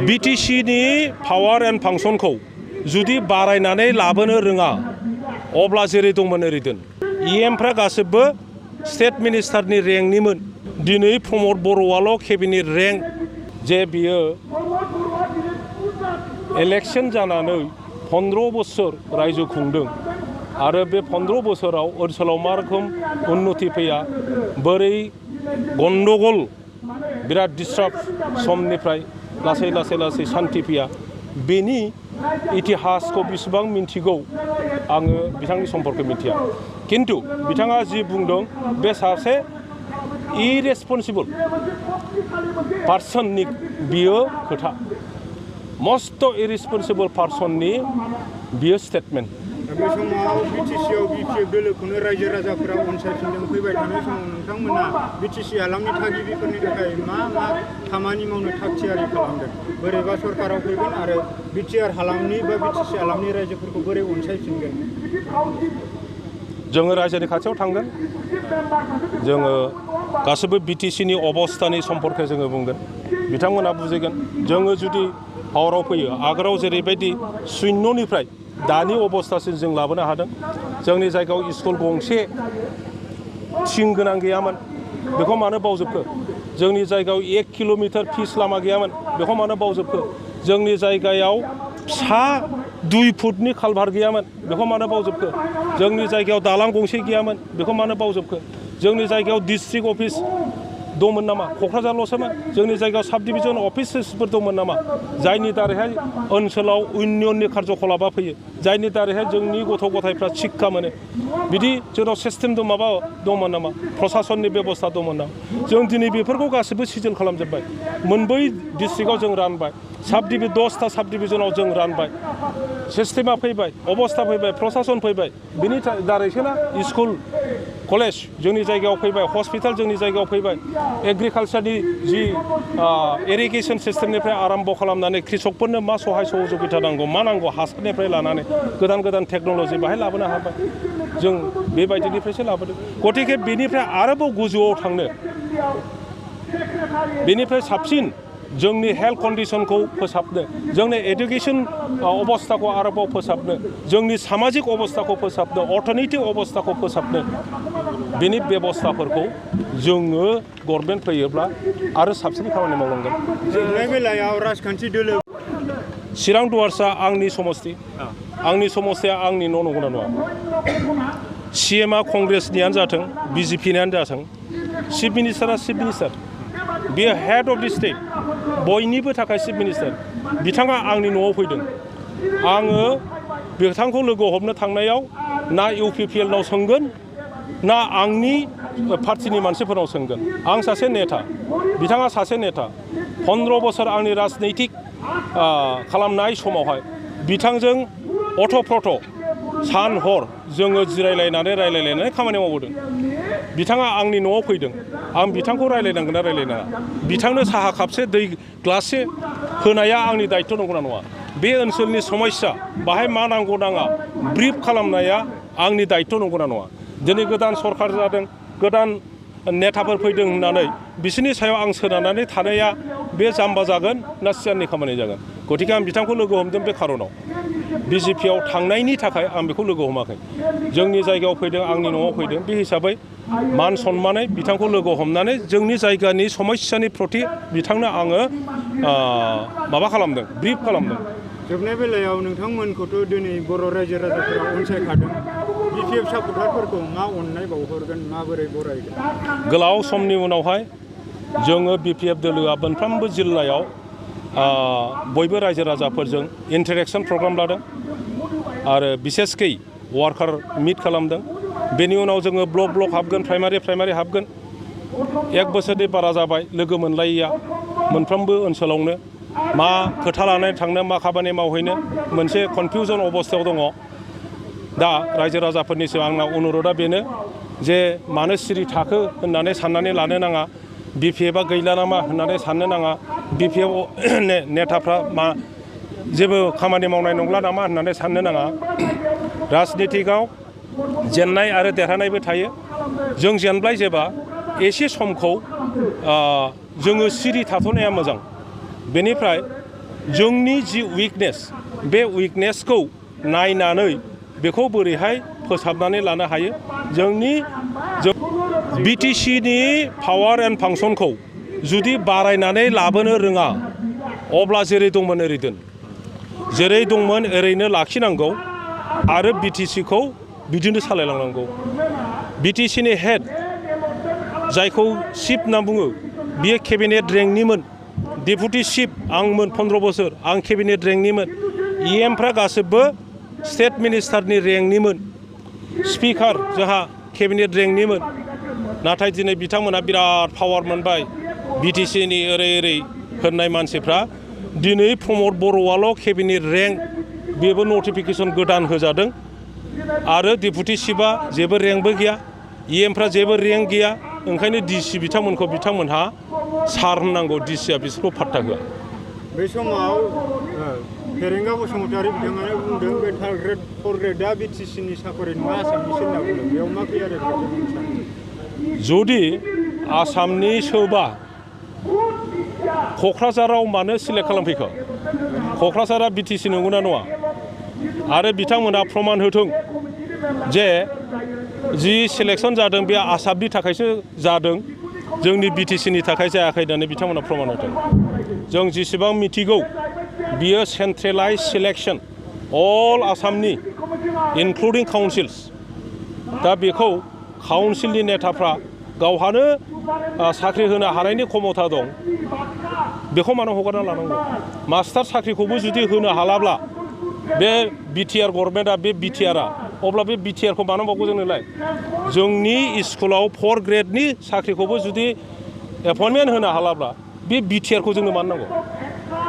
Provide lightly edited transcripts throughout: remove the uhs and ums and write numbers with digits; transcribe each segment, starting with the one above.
बिटिसिनि power and फांसनखौ जुदि बारायनानै लाबोनो रोङा अब्ला जेरै दंमोन ओरै दोन इएमफ्रा गासिबो स्टेट मिनिस्टारनि रेंकनिमोन दिनै प्रमद बर'आल' केबिनेट रेंक जे बियो इलेक्शन जानानै 15 बोसोर रायजो खुंदों आरो बे 15 बोसोराव ओनसोलाव मा रोखोम उन्नति फैया बोरै गन्डगल बिराद डिस्टार्ब समनिफ्राय लासै लासै लासै शान्ति फैया बेनि इतिहासखौ बेसेबां मिन्थिगौ आङो बिथांनि सम्पर्क मिथिया किन्तु बिथाङा जि बुंदों बे सासे इरेसपन्सिबल पार्सननि बियो खोथा मस्ट इरेसपन्सिबल पार्सननि बियो स्टेटमेन्ट बे समाव बिटिसिआव बिपिएफ दोलोखौनो रायजो राजाफोरा अनसायफिनदों फैबाय थानाय समाव नोंथांमोना बिटिसि हालामनि थागिबिफोरनि थाखाय मा मा खामानि मावनो थागथियारि खालामदों बोरैबा सरकाराव फैगोन आरो बिटिआर हालामनि बा बिटिसि हालामनि रायजोफोरखौ बोरै अनसायफिनगोन जोङो रायजोनि खाथियाव थांगोन जोङो गासैबो बिटिसिनि अबस्थानि सम्पर्के जोङो बुंगोन बिथांमोना बुजिगोन जोङो जुदि पावाराव फैयो आगोलाव जेरैबायदि शून्यनिफ्राय दानि अबस्थासिम जों लाबोनो हादों जोंनि जायगायाव स्कुल गंसे थिं गोनां गैयामोन बेखौ मानो बावजोबखो जोंनि जायगायाव 1 किल'मिटार फिस लामा गैयामोन बेखौ मानो बावजोबखो जोंनि जायगायाव फिसा 2 फुटनि कालभार गैयामोन बेखौ मानो बावजोबखो जोंनि जायगायाव दालां गंसे गैयामोन बेखौ मानो बावजोबखो जोंनि जायगायाव डिस्ट्रिक्ट अफिस दंमोन नामा क'क्राझारल'सोमोन जोंनि जायगायाव साब डिभिजन अफिसेसफोर दंमोन नामा जायनि दारैहाय ओनसोलाव इउनियननि कार्यकलापा फैयो जायनि दारैहाय जोंनि गथ' गथायफ्रा शिक्षा मोनो बिदि जोंनाव सिस्टेम माबा दंमोन नामा प्रसासननि बेबस्था दंमोन नामा जों दिनै बेफोरखौ गासिबो सिजोल खालामजोब्बाय मोनबै डिस्ट्रिक्टआव जों रानबाय 10टा साब डिभिजनाव जों रानबाय सिस्टेमा फैबाय अबस्था फैबाय प्रसासन फैबाय बिनि दारैसोना स्कुल कलेज जोंनि जायगायाव फैबाय हस्पिटाल जोंनि जायगायाव फैबाय एग्रिकालचारनि जि इरिगेसन सिस्टेमनिफ्राय आरम्भ खालामनानै कृषकफोरनो मा सहाय सहजुगिता नांगौ मा नांगौ हासारनिफ्राय लानानै गोदान गोदान टेक्न'लजि बाहाय लाबोनो हाबाय जों बेबायदिनिफ्रायसो लाबोदों गतिके बेनिफ्राय आरोबाव गोजौआव थांनो बेनिफ्राय साबसिन जोंनि हेल्थ कन्डिशनखौ फोसाबनो जोंनि एडुकेसन अबस्थाखौ आरोबाव फोसाबनो जोंनि सामाजिक अबस्थाखौ फोसाबनो अर्थनैतिक अबस्थाखौ फोसाबनो बेनि बेबस्थाफोरखौ जोङो गभर्नमेन्ट फैयोब्ला आरो साबसिन खामानि मावलांगोन बे बेलायाव राजखान्थि दोलो चिरां दुवारसा आंनि समस्ति आंनि समस्तिया आंनि न' नंगौना नङा CMआ कंग्रेसनियानो जाथों BJPनियानो जाथों चिफ मिनिस्टारा चिफ मिनिस्टार बेयो हेड अफ दि स्टेट बयनिबो थाखाय चिफ मिनिस्टार बिथाङा आंनि न'आव फैदों आङो बिथांखौ लोगो हमनो थांनायाव ना UPPLनाव सोंगोन ना आंनि पार्टिनि मानसिफोरनाव सोंगोन आं सासे नेता बिथाङा सासे नेता 15 बोसोर आंनि राजनैतिक खालामनाय समावहाय बिथांजों अथ'प्रथ' सान हर जोङो जिरायलायनानै रायलायलायनानै खामानि मावबोदों बिथाङा आंनि न'आव फैदों आं बिथांखौ रायलायनांगोन ना रायलायनाङा बिथांनो साहा कापसे दै ग्लाससे होनाया आंनि दायित्व नंगौना नङा बे ओनसोलनि समस्या बाहाय मा नांगौ नाङा ब्रिफ खालामनाया आंनि दायित्व नंगौना नङा दिनै गोदान सरकार जादों गोदान नेताफोर फैदों होननानै बिसोरनि सायाव आं सोनारनानै थानाया बे जाम्बा जागोन ना सियारनि खामानि जागोन गतिके आं बिथांखौ लोगो हमदों बे खारनाव BJPआव थांनायनि थाखाय आं बेखौ लोगो हमाखै जोंनि जायगायाव फैदों आंनि न'आव फैदों बे हिसाबै मान सन्मानै बिथांखौ लोगो हमनानै जोंनि जायगानि समस्यानि प्रति बिथांनो आङो माबा खालामदों ब्रिफ खालामदों जोबनाय बेलायाव नोंथांमोनखौथ' दिनै बर' रायजो राजाफोरा अनसायखादों BPF सापर्टारफोरखौ मा अननाय बावहरगोन माबोरै बरायगोन गोलाव समनि उनावहाय जोङो BPF दोलोआ मोनफ्रोमबो जिल्लायाव बयबो रायजो राजाफोरजों इन्टारेक्सन प्रग्राम लादों आरो बिसेसकै वार्कार मिट खालामदों बेनि उनाव जोङो ब्लक हाबगोन प्राइमारि हाबगोन 1 बोसोरनि बारा जाबाय लोगो मोनलायैया मोनफ्रोमबो ओनसोलावनो मा खोथा लानानै थांनो मा खामानि मावहैनो मोनसे कनफिउजन अबस्थायाव दङ दा रायजो राजाफोरनिसिम आंना अनुर'धआ बेनो जे मानो सिरि थाखो होननानै साननानै लानो नाङा BPFआ गैला नामा होननानै साननो नाङा BPF नेताफ्रा मा जेबो खामानि मावनाय नंला नामा होननानै साननो नाङा राजनितिकआव जेननाय आरो देरहानायबो थायो जों जेनबाय जेबा एसे समखौ जोङो सिरि थाथ'नाया मोजां बेनिफ्राय जोंनि जि उइकनेस बे उइकनेसखौ नायनानै बेखौ बोरैहाय फोसाबनानै लानो हायो जोंनि बिटिसिनि पावार एन्ड फांसनखौ जुदि बारायनानै लाबोनो रोङा अब्ला जेरै दंमोन ओरै दोन जेरै दंमोन ओरैनो लाखिनांगौ आरो बिटिसिखौ बिदिनो सालायलांनांगौ बिटिसिनि हेड जायखौ चिफ होनना बुङो बियो केबिनेट रेंकनिमोन डेपुटि चिफ आंमोन 15 बोसोर आं केबिनेट रेंकनिमोन इएमफ्रा गासिबो स्टेट मिनिस्टारनि रेंकनिमोन स्पिकार जोंहा केबिनेट रेंकनिमोन नाथाय दिनै बिथांमोना बिराद पावार मोनबाय बिटिसिनि ओरै ओरै होननाय मानसिफ्रा दिनै प्रमद बर'आल' केबिनेट रेंक बेबो नटिफिकेसन गोदान होजादों आरो डेपुटि चिफआ जेबो रेंकबो गैया इएमफ्रा जेबो रेंक गैया ओंखायनो डिसि बिथांमोनहा सार होननांगौ डिसिआ बिसोरखौ पात्ता होआ बे समाव फेरेंगा बसुमतारी बिथाङानो बुंदों बे थार्ड ग्रेड 4 ग्रेडआ बिटिसिनि साकरि नङा आसामनिसो होनना बुंदों बेयाव मा फैयो आरो जुदि आसामनि सोबा क'क्राझाराव मानो सिलेक्ट खालामफैखो क'क्राझारा बिटिसि नंगौना नङा आरो बिथांमोना प्रमान होथों जे जि सिलेक्सन जादों बे आसामनि थाखायसो जादों जोंनि बिटिसिनि थाखाय जायाखै होननानै बिथांमोना प्रमान होथों जों जेसेबां मिथिगौ बियो सेन्ट्रेलाइज सिलेक्सन अल आसामनि इनक्लुडिं काउन्सिल्स दा बेखौ काउन्सिलनि नेताफ्रा गावहानो साख्रि होनो हानायनि क्षमता दं बेखौ मानो हगारना लानांगौ मास्टार साख्रिखौबो जुदि होनो हालाब्ला बे बिटिआर गभर्नमेन्टआ बे बिटिआरआ अब्ला बे बिटिआरखौ मानो मावगौ जोंनोलाय जोंनि स्कुलाव 4 ग्रेडनि साख्रिखौबो जुदि एपइन्टमेन्ट होनो हालाब्ला बे बिटिआरखौ जोंनो मानो नांगौ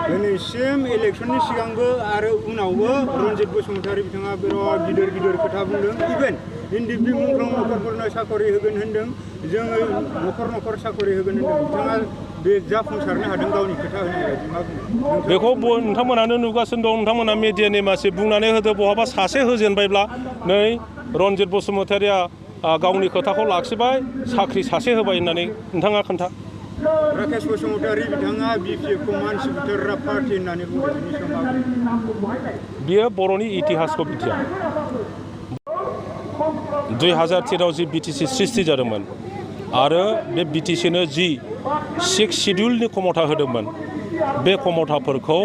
दिनैसिम इलेक्सननि सिगांबो आरो उनावबो रन्जित बसुमतारी बिथाङा बिराद गिदिर खोथा बुंदों इभेन हिन्दी मुंख्लं नखरफोरनो साकरि होगोन होनदों जोङो नखर साकरि होगोन होनदों बिथाङा बे जाफुंसारनो हादों गावनि खोथा होनाय बायदि मा बुङो बेखौ नोंथांमोनानो नुगासिनो दं नोंथांमोना मिडियानि मानसि बुंनानै होदो बहाबा सासे होजेनबायब्ला नै रन्जित बसुमतारीया गावनि खोथाखौ लाखिबाय साख्रि सासे होबाय होननानै नोंथाङा खोन्था राकेश बसुमतारी बिथाङा बिपिएफखौ मानसि बुथारग्रा पार्टि होननानै बुंदों बिनि समाव बियो बर'नि इतिहासखौ मिथिया 2013 जि बिटिसि सृष्टि जादोंमोन आरो बे बिटिसिनो जि 6 शिडिउलनि क्षमता होदोंमोन बे क्षमताफोरखौ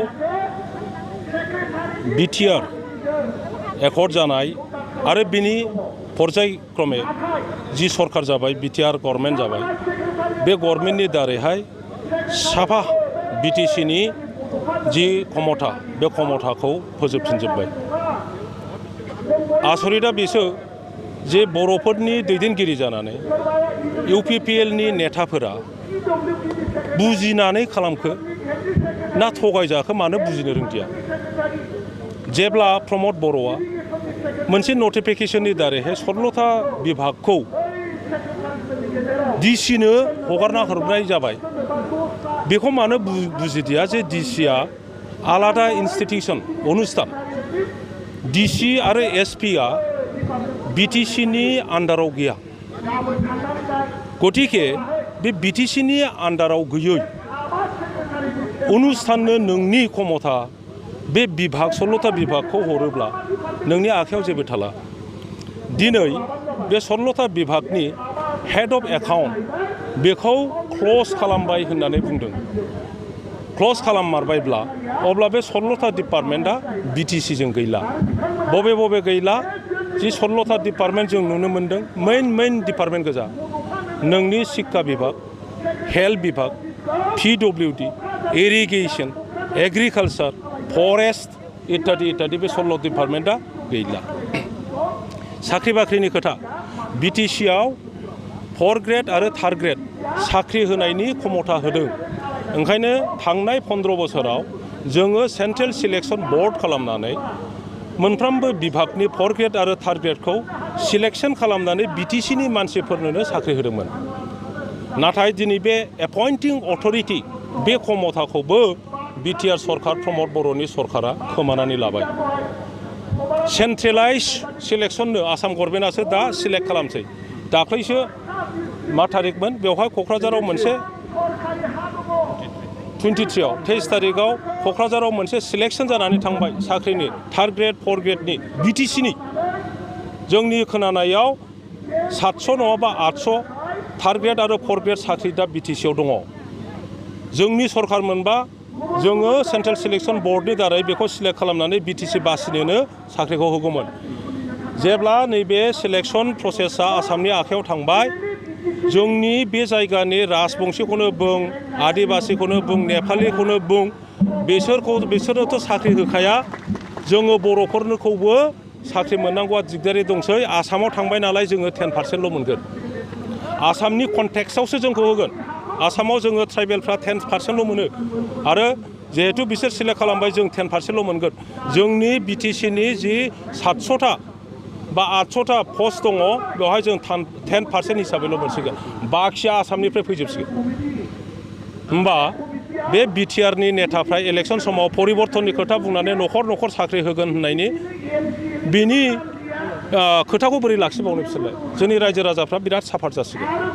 बिटिआर एकर्ड जानाय आरो बिनि पर्यायक्रमे जि सरकार जाबाय बिटिआर गभर्नमेन्ट जाबाय बे गभर्नमेन्टनि दारैहाय साफा बिटिसिनि जि क्षमता बे क्षमताखौ फोजोबफिनजोब्बाय आसरितआ बेसो जे बर'फोरनि दैदेनगिरि जानानै इउपिपिएलनि नेताफोरा बुजिनानै खालामखो ना थगायजाखो मानो बुजिनो रोंदिया जेब्ला प्रमद बर'आ मोनसे नटिफिकेसननि दारैहाय 16था बिभागखौ डिसिनो हगारना हरनाय जाबाय बेखौ मानो बुजिदिया जे डिसिआ आलादा इन्स्टिटिउसन अनुस्थान डिसि आरो एसपिआ बिटिसिनि आन्डाराव गैया गतिके बे बिटिसिनि आन्डाराव गैयै अनुस्थाननो नोंनि क्षमता बे बिभाग 16था बिभागखौ हरोब्ला नोंनि आखायाव जेबो थाला दिनै बे 16था बिभागनि हेड अफ एकाउन्ट बेखौ क्ल'ज खालामबाय होननानै बुंदों क्ल'ज खालाममारबायब्ला अब्ला बे 16था डिपार्टमेन्टआ बिटिसिजों गैला बबे गैला जि 16था डिपार्टमेन्ट जों नुनो मोन्दों मेइन डिपार्टमेन्ट गोजा नोंनि शिक्षा बिभाग हेल्थ बिभाग पिडब्लिउडि इरिगेसन एग्रिकालचार फरेस्ट इत्यादि बे 16 डिपार्टमेन्टआ गैला साख्रि बाख्रिनि खोथा बिटिसिआव 4 ग्रेड आरो 3 ग्रेड साख्रि होनायनि क्षमता होदों ओंखायनो थांनाय 15 बोसोराव जोङो सेन्ट्रेल सिलेक्सन बर्ड खालामनानै मोनफ्रोमबो बिभागनि 4 ग्रेड आरो 3 ग्रेडखौ सिलेक्सन खालामनानै बिटिसिनि मानसिफोरनो साख्रि होदोंमोन नाथाय दिनै बे एपइन्टिं अथरिटि बे क्षमताखौबो बिटिआर सरकार प्रमद बर'नि सरकारा खोमानानै लाबाय सेन्ट्रेलाइज सिलेक्सननो आसाम गभर्नमेन्टआसो दा सिलेक्ट खालामसै दाख्लैसो मा थारिखमोन बेवहाय क'क्राझाराव मोनसे 23 तारिखआव क'क्राझाराव मोनसे सिलेक्सन जानानै थांबाय साख्रिनि 3rd ग्रेड 4th ग्रेडनि बिटिसिनि जोंनि खोनानायाव 700 नङाबा 800 3rd ग्रेड आरो 4th ग्रेड साख्रि दा बिटिसिआव दङ जोंनि सरकार मोनबा जोङो सेन्ट्रेल सिलेक्सन बर्डनि दारै बेखौ सिलेक्ट खालामनानै बिटिसि बासिनोनो साख्रिखौ होगौमोन जेब्ला नैबे सिलेक्सन प्रसेसा आसामनि आखायाव थांबाय जोंनि बे जायगानि राजबंशीखौनो बुं आदिबासीखौनो बुं नेपालिखौनो बुं बिसोरनोथ' साख्रि होखाया जोङो बर'फोरनोखौबो साख्रि मोननांगौआ दिगदारि दंसै आसामाव थांबाय नालाय जोङो 10%ल' मोनगोन आसामनि कन्टेक्सआवसो जोंखौ होगोन आसामाव जोङो ट्राइबेलफ्रा 10%ल' मोनो आरो जिहेतु बिसोर सिलेक्ट खालामबाय जों 10%ल' मोनगोन जोंनि बिटिसिनि जि 700टा बा 800टा पस्ट दङ बेवहाय जों 10% हिसाबैल' मोनसिगोन बाखिया आसामनिफ्राय फैजोबसिगोन होमबा बे बिटिआरनि नेताफ्रा इलेक्सन समाव परिबर्तननि खोथा बुंनानै न'खर साख्रि होगोन होननायनि बिनि खोथाखौ बोरै लाखिबावनो बिसोरलाय जोंनि रायजो राजाफ्रा बिराद साफार जासिगोन